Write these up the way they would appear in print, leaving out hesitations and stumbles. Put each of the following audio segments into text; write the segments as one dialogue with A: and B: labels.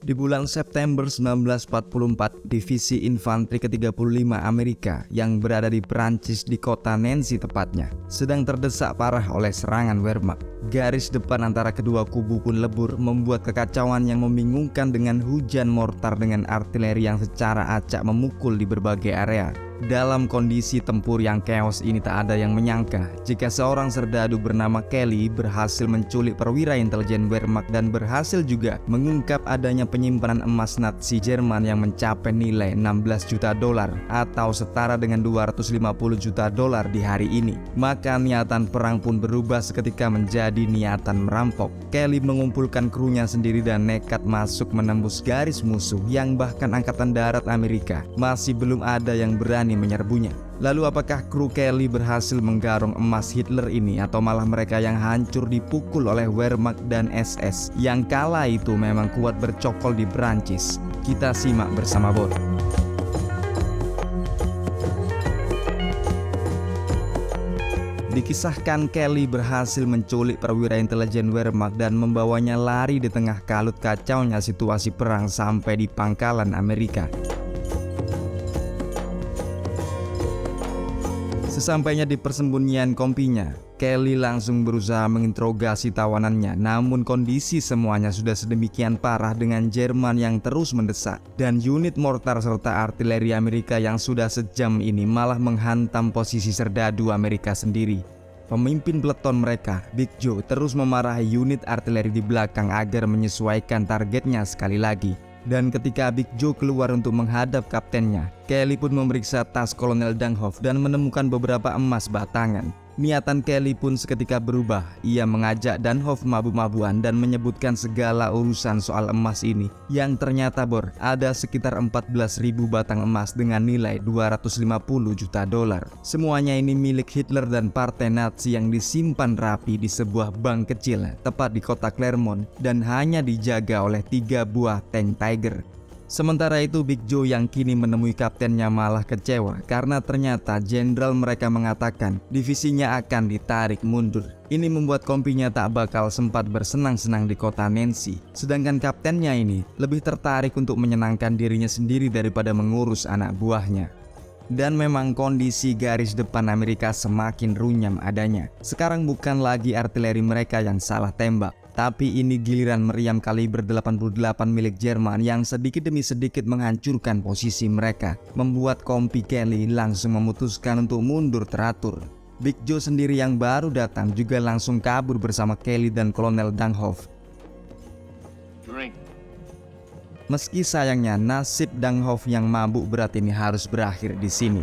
A: Di bulan September 1944, Divisi Infanteri ke-35 Amerika yang berada di Prancis di kota Nancy tepatnya, sedang terdesak parah oleh serangan Wehrmacht. Garis depan antara kedua kubu pun lebur, membuat kekacauan yang membingungkan dengan hujan mortar dengan artileri yang secara acak memukul di berbagai area. Dalam kondisi tempur yang chaos ini, tak ada yang menyangka jika seorang serdadu bernama Kelly berhasil menculik perwira intelijen Wehrmacht dan berhasil juga mengungkap adanya penyimpanan emas Nazi Jerman yang mencapai nilai 16 juta dolar atau setara dengan 250 juta dolar di hari ini. Maka niatan perang pun berubah seketika menjadi niatan merampok. Kelly mengumpulkan krunya sendiri dan nekat masuk menembus garis musuh yang bahkan angkatan darat Amerika masih belum ada yang berani menyerbunya. Lalu apakah kru Kelly berhasil menggarong emas Hitler ini atau malah mereka yang hancur dipukul oleh Wehrmacht dan SS yang kala itu memang kuat bercokol di Prancis? Kita simak bersama Bor. Dikisahkan Kelly berhasil menculik perwira intelijen Wehrmacht dan membawanya lari di tengah kalut kacaunya situasi perang sampai di pangkalan Amerika. Sesampainya di persembunyian kompinya, Kelly langsung berusaha menginterogasi tawanannya, namun kondisi semuanya sudah sedemikian parah dengan Jerman yang terus mendesak dan unit mortar serta artileri Amerika yang sudah sejam ini malah menghantam posisi serdadu Amerika sendiri. Pemimpin peleton mereka, Big Joe, terus memarahi unit artileri di belakang agar menyesuaikan targetnya sekali lagi. Dan ketika Big Joe keluar untuk menghadap kaptennya, Kelly pun memeriksa tas Kolonel Danghoff dan menemukan beberapa emas batangan. Niatan Kelly pun seketika berubah. Ia mengajak Danghoff mabuk-mabuan dan menyebutkan segala urusan soal emas ini, yang ternyata Bor, ada sekitar 14.000 batang emas dengan nilai 250 juta dolar. Semuanya ini milik Hitler dan partai Nazi yang disimpan rapi di sebuah bank kecil tepat di kota Clermont dan hanya dijaga oleh 3 buah tank Tiger. Sementara itu Big Joe yang kini menemui kaptennya malah kecewa karena ternyata jenderal mereka mengatakan divisinya akan ditarik mundur. Ini membuat kompinya tak bakal sempat bersenang-senang di kota Nancy. Sedangkan kaptennya ini lebih tertarik untuk menyenangkan dirinya sendiri daripada mengurus anak buahnya. Dan memang kondisi garis depan Amerika semakin runyam adanya. Sekarang bukan lagi artileri mereka yang salah tembak, tapi ini giliran meriam kaliber 88 milik Jerman yang sedikit demi sedikit menghancurkan posisi mereka, membuat kompi Kelly langsung memutuskan untuk mundur teratur. Big Joe sendiri yang baru datang juga langsung kabur bersama Kelly dan Kolonel Danghoff. Meski sayangnya nasib Danghoff yang mabuk berat ini harus berakhir di sini.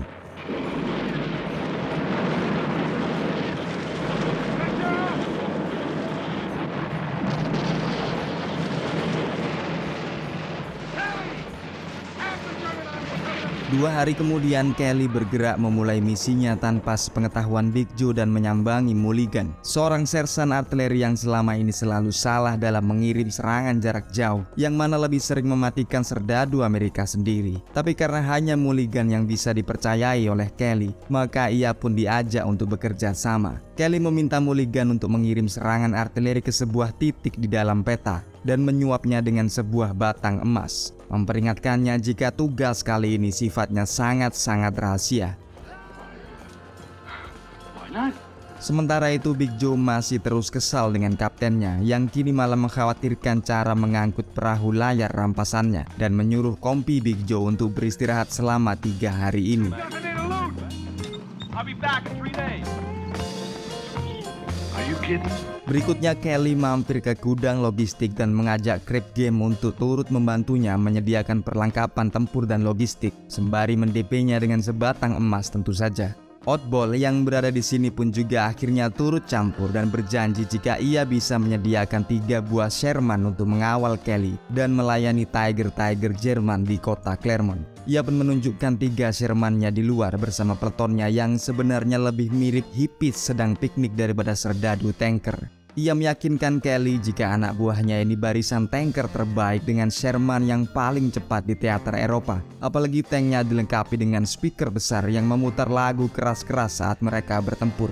A: 2 hari kemudian Kelly bergerak memulai misinya tanpa sepengetahuan Big Joe dan menyambangi Mulligan, seorang sersan artileri yang selama ini selalu salah dalam mengirim serangan jarak jauh yang mana lebih sering mematikan serdadu Amerika sendiri. Tapi karena hanya Mulligan yang bisa dipercayai oleh Kelly, maka ia pun diajak untuk bekerja sama. Kelly meminta Mulligan untuk mengirim serangan artileri ke sebuah titik di dalam peta dan menyuapnya dengan sebuah batang emas, memperingatkannya jika tugas kali ini sifatnya sangat-sangat rahasia. Sementara itu Big Joe masih terus kesal dengan kaptennya yang kini malah mengkhawatirkan cara mengangkut perahu layar rampasannya dan menyuruh kompi Big Joe untuk beristirahat selama 3 hari ini. Berikutnya Kelly mampir ke gudang logistik dan mengajak Crab Game untuk turut membantunya menyediakan perlengkapan tempur dan logistik, sembari mendp-nya dengan sebatang emas tentu saja. Oddball yang berada di sini pun juga akhirnya turut campur dan berjanji jika ia bisa menyediakan 3 buah Sherman untuk mengawal Kelly dan melayani Tiger Jerman di kota Clermont. Ia pun menunjukkan 3 Sherman-nya di luar bersama peletonnya yang sebenarnya lebih mirip hippies sedang piknik daripada serdadu tanker. Ia meyakinkan Kelly jika anak buahnya ini barisan tanker terbaik dengan Sherman yang paling cepat di teater Eropa. Apalagi tanknya dilengkapi dengan speaker besar yang memutar lagu keras-keras saat mereka bertempur.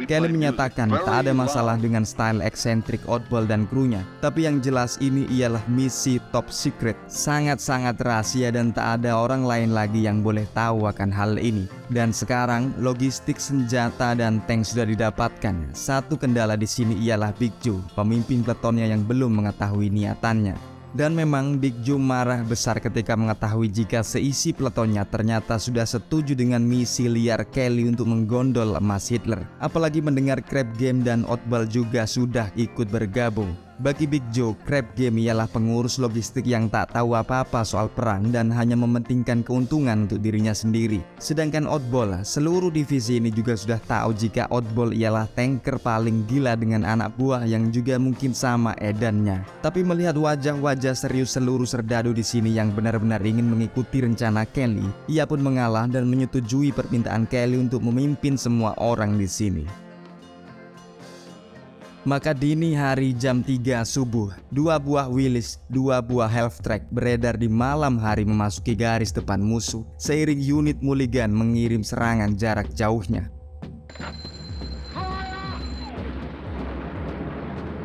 A: Kelly menyatakan tak ada masalah dengan style eksentrik Oddball dan krunya, tapi yang jelas ini ialah misi top secret, sangat-sangat rahasia dan tak ada orang lain lagi yang boleh tahu akan hal ini. Dan sekarang logistik senjata dan tank sudah didapatkan. Satu kendala di sini ialah Big Joe, pemimpin peletonnya yang belum mengetahui niatannya. Dan memang Big Joe marah besar ketika mengetahui jika seisi peletonnya ternyata sudah setuju dengan misi liar Kelly untuk menggondol emas Hitler. Apalagi mendengar Crab Game dan Oddball juga sudah ikut bergabung. Bagi Big Joe, Crab Game ialah pengurus logistik yang tak tahu apa-apa soal perang dan hanya mementingkan keuntungan untuk dirinya sendiri. Sedangkan Oddball, seluruh divisi ini juga sudah tahu jika Oddball ialah tanker paling gila dengan anak buah yang juga mungkin sama edannya. Tapi melihat wajah-wajah serius seluruh serdadu di sini yang benar-benar ingin mengikuti rencana Kelly, ia pun mengalah dan menyetujui permintaan Kelly untuk memimpin semua orang di sini. Maka dini hari jam 3 subuh, 2 buah Willys, 2 buah Half Track beredar di malam hari memasuki garis depan musuh, seiring unit Mulligan mengirim serangan jarak jauhnya.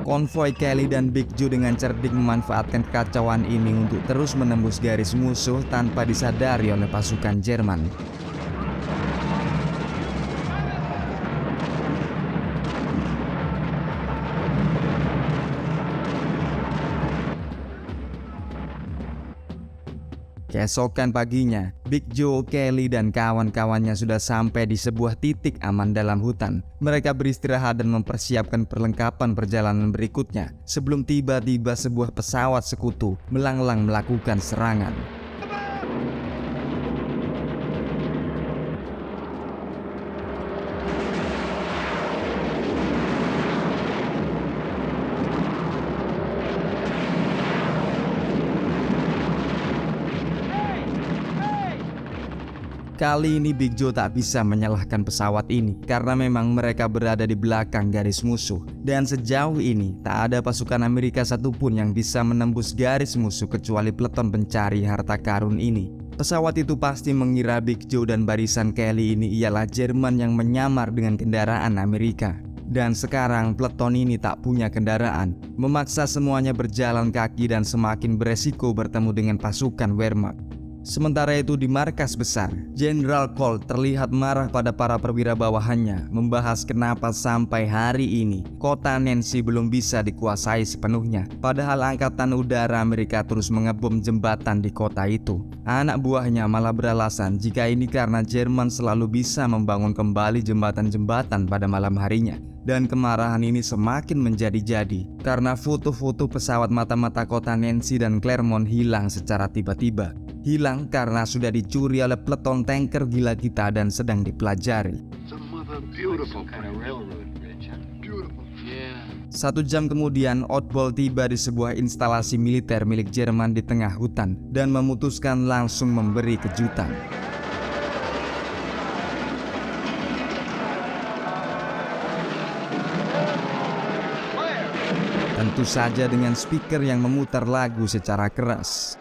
A: Konvoi Kelly dan Big Joe dengan cerdik memanfaatkan kekacauan ini untuk terus menembus garis musuh tanpa disadari oleh pasukan Jerman. Keesokan paginya, Big Joe, Kelly, dan kawan-kawannya sudah sampai di sebuah titik aman dalam hutan. Mereka beristirahat dan mempersiapkan perlengkapan perjalanan berikutnya sebelum tiba-tiba sebuah pesawat sekutu melanglang melakukan serangan. Kali ini Big Joe tak bisa menyalahkan pesawat ini karena memang mereka berada di belakang garis musuh. Dan sejauh ini tak ada pasukan Amerika satupun yang bisa menembus garis musuh kecuali peleton pencari harta karun ini. Pesawat itu pasti mengira Big Joe dan barisan Kelly ini ialah Jerman yang menyamar dengan kendaraan Amerika. Dan sekarang peleton ini tak punya kendaraan, memaksa semuanya berjalan kaki dan semakin beresiko bertemu dengan pasukan Wehrmacht. Sementara itu di markas besar, Jenderal Colt terlihat marah pada para perwira bawahannya, membahas kenapa sampai hari ini kota Nancy belum bisa dikuasai sepenuhnya. Padahal angkatan udara Amerika terus mengebom jembatan di kota itu. Anak buahnya malah beralasan jika ini karena Jerman selalu bisa membangun kembali jembatan-jembatan pada malam harinya. Dan kemarahan ini semakin menjadi-jadi karena foto-foto pesawat mata-mata kota Nancy dan Clermont hilang secara tiba-tiba. Hilang karena sudah dicuri oleh peleton tanker gila kita dan sedang dipelajari. 1 jam kemudian, Oddball tiba di sebuah instalasi militer milik Jerman di tengah hutan dan memutuskan langsung memberi kejutan. Tentu saja dengan speaker yang memutar lagu secara keras.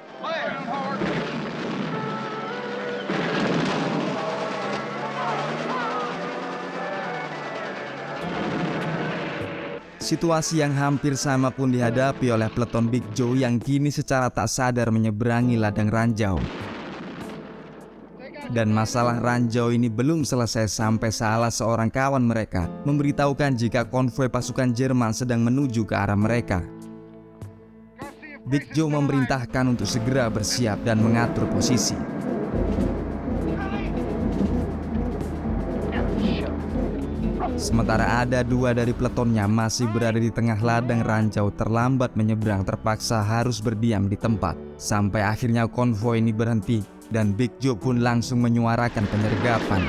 A: Situasi yang hampir sama pun dihadapi oleh peleton Big Joe yang kini secara tak sadar menyeberangi ladang ranjau. Dan masalah ranjau ini belum selesai sampai salah seorang kawan mereka memberitahukan jika konvoi pasukan Jerman sedang menuju ke arah mereka. Big Joe memerintahkan untuk segera bersiap dan mengatur posisi. Sementara ada 2 dari peletonnya masih berada di tengah ladang ranjau terlambat menyeberang, terpaksa harus berdiam di tempat. Sampai akhirnya konvoi ini berhenti dan Big Joe pun langsung menyuarakan penyergapan.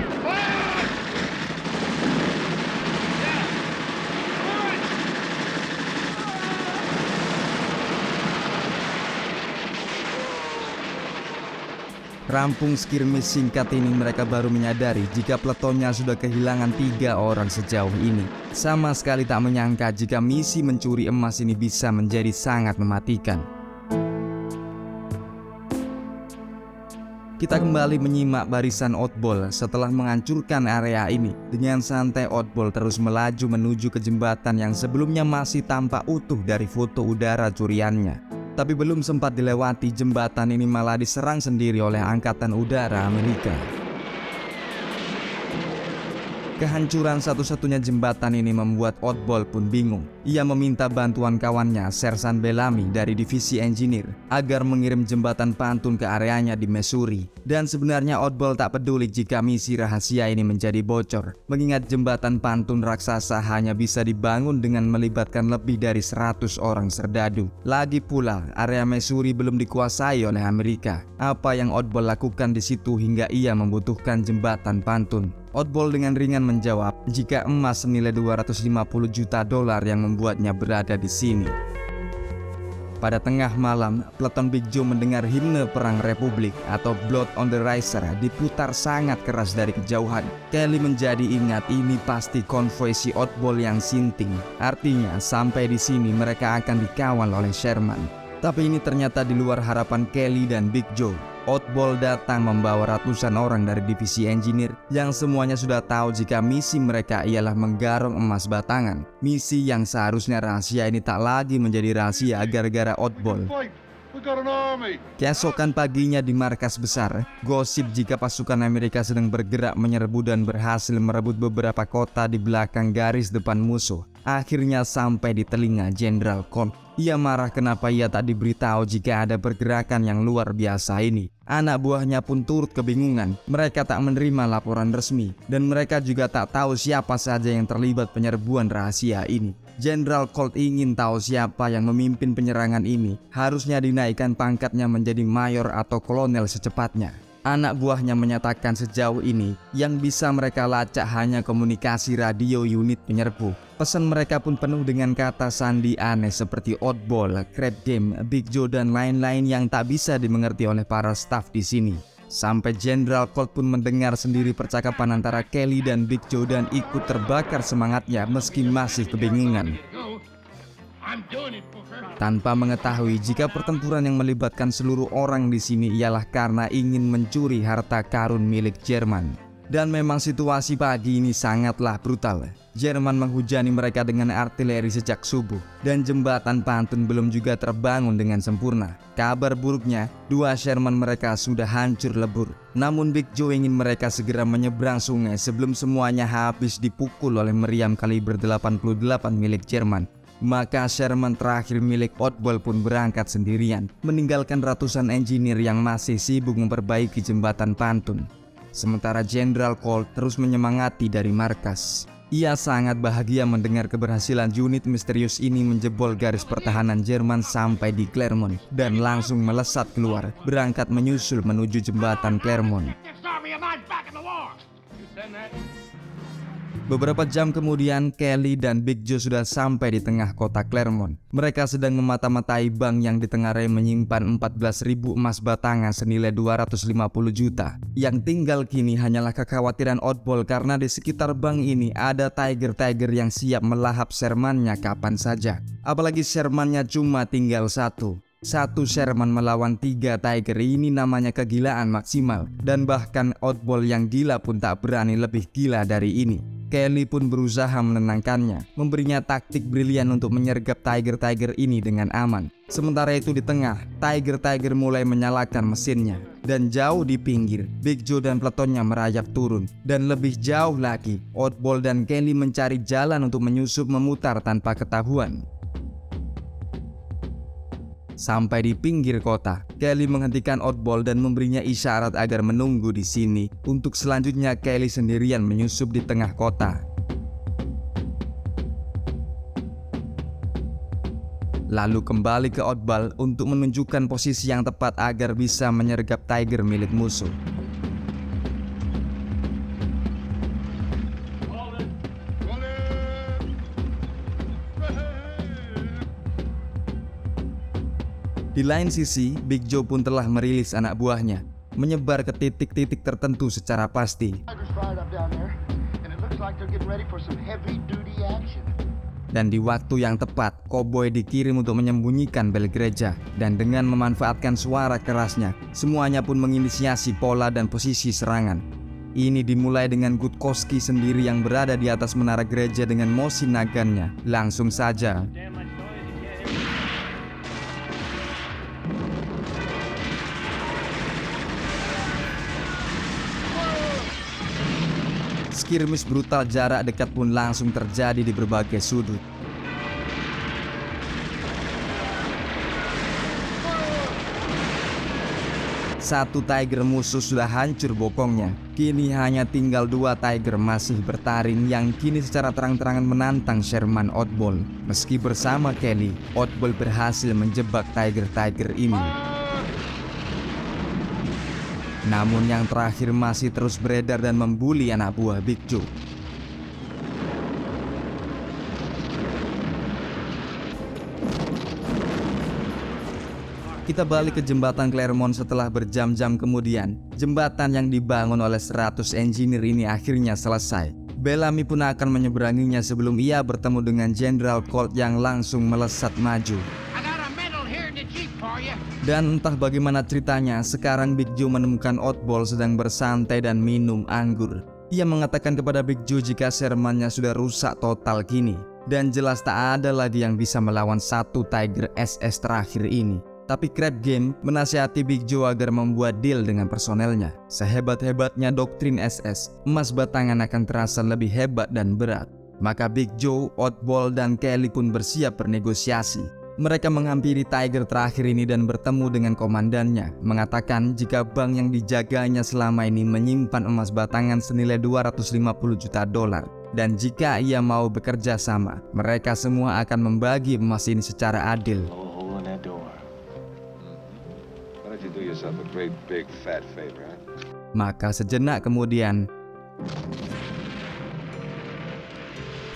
A: Rampung skirmish singkat ini mereka baru menyadari jika peletonnya sudah kehilangan 3 orang sejauh ini. Sama sekali tak menyangka jika misi mencuri emas ini bisa menjadi sangat mematikan. Kita kembali menyimak barisan Oddball setelah menghancurkan area ini. Dengan santai Oddball terus melaju menuju ke jembatan yang sebelumnya masih tampak utuh dari foto udara curiannya. Tapi belum sempat dilewati, jembatan ini malah diserang sendiri oleh Angkatan Udara Amerika. Kehancuran satu-satunya jembatan ini membuat Oddball pun bingung. Ia meminta bantuan kawannya, Sersan Bellamy dari divisi engineer, agar mengirim jembatan pantun ke areanya di Missouri. Dan sebenarnya Oddball tak peduli jika misi rahasia ini menjadi bocor, mengingat jembatan pantun raksasa hanya bisa dibangun dengan melibatkan lebih dari 100 orang serdadu. Lagi pula, area Missouri belum dikuasai oleh Amerika. Apa yang Oddball lakukan di situ hingga ia membutuhkan jembatan pantun? Oddball dengan ringan menjawab jika emas senilai 250 juta dolar yang membuatnya berada di sini. Pada tengah malam, peleton Big Joe mendengar himne Perang Republik atau Blood on the Riser diputar sangat keras dari kejauhan. Kelly menjadi ingat ini pasti konvoi si Oddball yang sinting. Artinya sampai di sini mereka akan dikawal oleh Sherman. Tapi ini ternyata di luar harapan Kelly dan Big Joe. Oddball datang membawa ratusan orang dari divisi engineer yang semuanya sudah tahu jika misi mereka ialah menggarong emas batangan. Misi yang seharusnya rahasia ini tak lagi menjadi rahasia gara-gara Oddball. Keesokan paginya di markas besar, gosip jika pasukan Amerika sedang bergerak menyerbu dan berhasil merebut beberapa kota di belakang garis depan musuh akhirnya sampai di telinga Jenderal Colt. Ia marah kenapa ia tak diberitahu jika ada pergerakan yang luar biasa ini. Anak buahnya pun turut kebingungan. Mereka tak menerima laporan resmi dan mereka juga tak tahu siapa saja yang terlibat penyerbuan rahasia ini. Jenderal Colt ingin tahu siapa yang memimpin penyerangan ini. Harusnya dinaikkan pangkatnya menjadi mayor atau kolonel secepatnya. Anak buahnya menyatakan sejauh ini yang bisa mereka lacak hanya komunikasi radio unit penyerbu. Pesan mereka pun penuh dengan kata sandi aneh seperti Oddball, Crab Game, Big Joe dan lain-lain yang tak bisa dimengerti oleh para staf di sini. Sampai Jenderal Colt pun mendengar sendiri percakapan antara Kelly dan Big Joe dan ikut terbakar semangatnya meski masih kebingungan. Tanpa mengetahui jika pertempuran yang melibatkan seluruh orang di sini ialah karena ingin mencuri harta karun milik Jerman. Dan memang situasi pagi ini sangatlah brutal. Jerman menghujani mereka dengan artileri sejak subuh dan jembatan pantun belum juga terbangun dengan sempurna. Kabar buruknya, 2 Sherman mereka sudah hancur lebur. Namun Big Joe ingin mereka segera menyeberang sungai sebelum semuanya habis dipukul oleh meriam kaliber 88 milik Jerman. Maka Sherman terakhir milik Oddball pun berangkat sendirian, meninggalkan ratusan engineer yang masih sibuk memperbaiki jembatan pantun. Sementara Jenderal Colt terus menyemangati dari markas. Ia sangat bahagia mendengar keberhasilan unit misterius ini menjebol garis pertahanan Jerman sampai di Clermont dan langsung melesat keluar, berangkat menyusul menuju jembatan Clermont. Beberapa jam kemudian, Kelly dan Big Joe sudah sampai di tengah kota Clermont. Mereka sedang memata-matai bank yang ditengarai menyimpan 14.000 emas batangan senilai 250 juta. Yang tinggal kini hanyalah kekhawatiran Oddball karena di sekitar bank ini ada tiger-tiger yang siap melahap Sherman-nya kapan saja. Apalagi Sherman-nya cuma tinggal satu. Satu Sherman melawan 3 tiger ini namanya kegilaan maksimal. Dan bahkan Oddball yang gila pun tak berani lebih gila dari ini. Kelly pun berusaha menenangkannya, memberinya taktik brilian untuk menyergap tiger-tiger ini dengan aman. Sementara itu di tengah, tiger-tiger mulai menyalakan mesinnya. Dan jauh di pinggir, Big Joe dan peletonnya merayap turun. Dan lebih jauh lagi, Oddball dan Kelly mencari jalan untuk menyusup memutar tanpa ketahuan. Sampai di pinggir kota, Kelly menghentikan Oddball dan memberinya isyarat agar menunggu di sini. Untuk selanjutnya Kelly sendirian menyusup di tengah kota. Lalu kembali ke Oddball untuk menunjukkan posisi yang tepat agar bisa menyergap tiger milik musuh. Di lain sisi, Big Joe pun telah merilis anak buahnya, menyebar ke titik-titik tertentu secara pasti. Dan di waktu yang tepat, koboi dikirim untuk menyembunyikan bel gereja. Dan dengan memanfaatkan suara kerasnya, semuanya pun menginisiasi pola dan posisi serangan. Ini dimulai dengan Gutkowski sendiri yang berada di atas menara gereja dengan mosin nagannya. Langsung saja skirmish brutal jarak dekat pun langsung terjadi di berbagai sudut. Satu Tiger musuh sudah hancur bokongnya. Kini hanya tinggal 2 Tiger masih bertaring yang kini secara terang-terangan menantang Sherman Oddball. Meski bersama Kelly, Oddball berhasil menjebak Tiger-Tiger ini. Namun yang terakhir masih terus beredar dan membuli anak buah Big Joe. Kita balik ke jembatan Claremont setelah berjam-jam kemudian. Jembatan yang dibangun oleh 100 engineer ini akhirnya selesai. Bellamy pun akan menyeberanginya sebelum ia bertemu dengan General Colt yang langsung melesat maju. Dan entah bagaimana ceritanya, sekarang Big Joe menemukan Oddball sedang bersantai dan minum anggur. Ia mengatakan kepada Big Joe jika Sherman-nya sudah rusak total kini. Dan jelas tak ada lagi yang bisa melawan satu Tiger SS terakhir ini. Tapi Crab Game menasihati Big Joe agar membuat deal dengan personelnya. Sehebat-hebatnya doktrin SS, emas batangan akan terasa lebih hebat dan berat. Maka Big Joe, Oddball, dan Kelly pun bersiap bernegosiasi. Mereka menghampiri Tiger terakhir ini dan bertemu dengan komandannya, mengatakan jika bank yang dijaganya selama ini menyimpan emas batangan senilai 250 juta dolar. Dan jika ia mau bekerja sama, mereka semua akan membagi emas ini secara adil. Maka sejenak kemudian,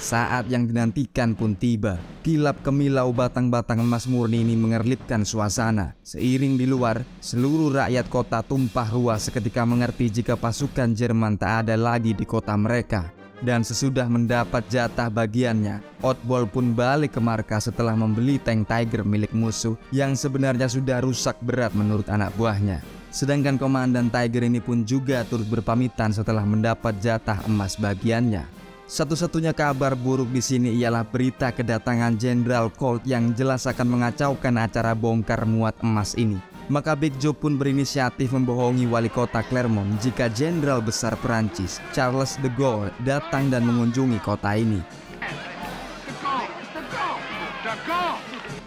A: saat yang dinantikan pun tiba. Kilap kemilau batang-batang emas murni ini mengerlitkan suasana. Seiring di luar, seluruh rakyat kota tumpah ruah seketika mengerti jika pasukan Jerman tak ada lagi di kota mereka. Dan sesudah mendapat jatah bagiannya, Oddball pun balik ke markas setelah membeli tank Tiger milik musuh yang sebenarnya sudah rusak berat menurut anak buahnya. Sedangkan komandan Tiger ini pun juga turut berpamitan setelah mendapat jatah emas bagiannya. Satu-satunya kabar buruk di sini ialah berita kedatangan General Colt yang jelas akan mengacaukan acara bongkar muat emas ini. Maka Big Joe pun berinisiatif membohongi wali kota Claremont jika Jenderal Besar Perancis Charles de Gaulle datang dan mengunjungi kota ini.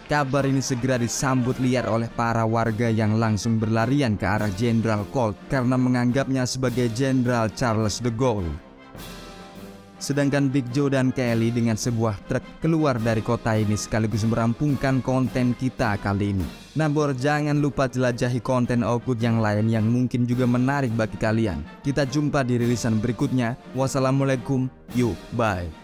A: Kabar ini segera disambut liar oleh para warga yang langsung berlarian ke arah Jenderal Colt karena menganggapnya sebagai Jenderal Charles de Gaulle. Sedangkan Big Joe dan Kelly dengan sebuah truk keluar dari kota ini sekaligus merampungkan konten kita kali ini. Namun jangan lupa jelajahi konten Output yang lain yang mungkin juga menarik bagi kalian. Kita jumpa di rilisan berikutnya. Wassalamualaikum, yuk, bye.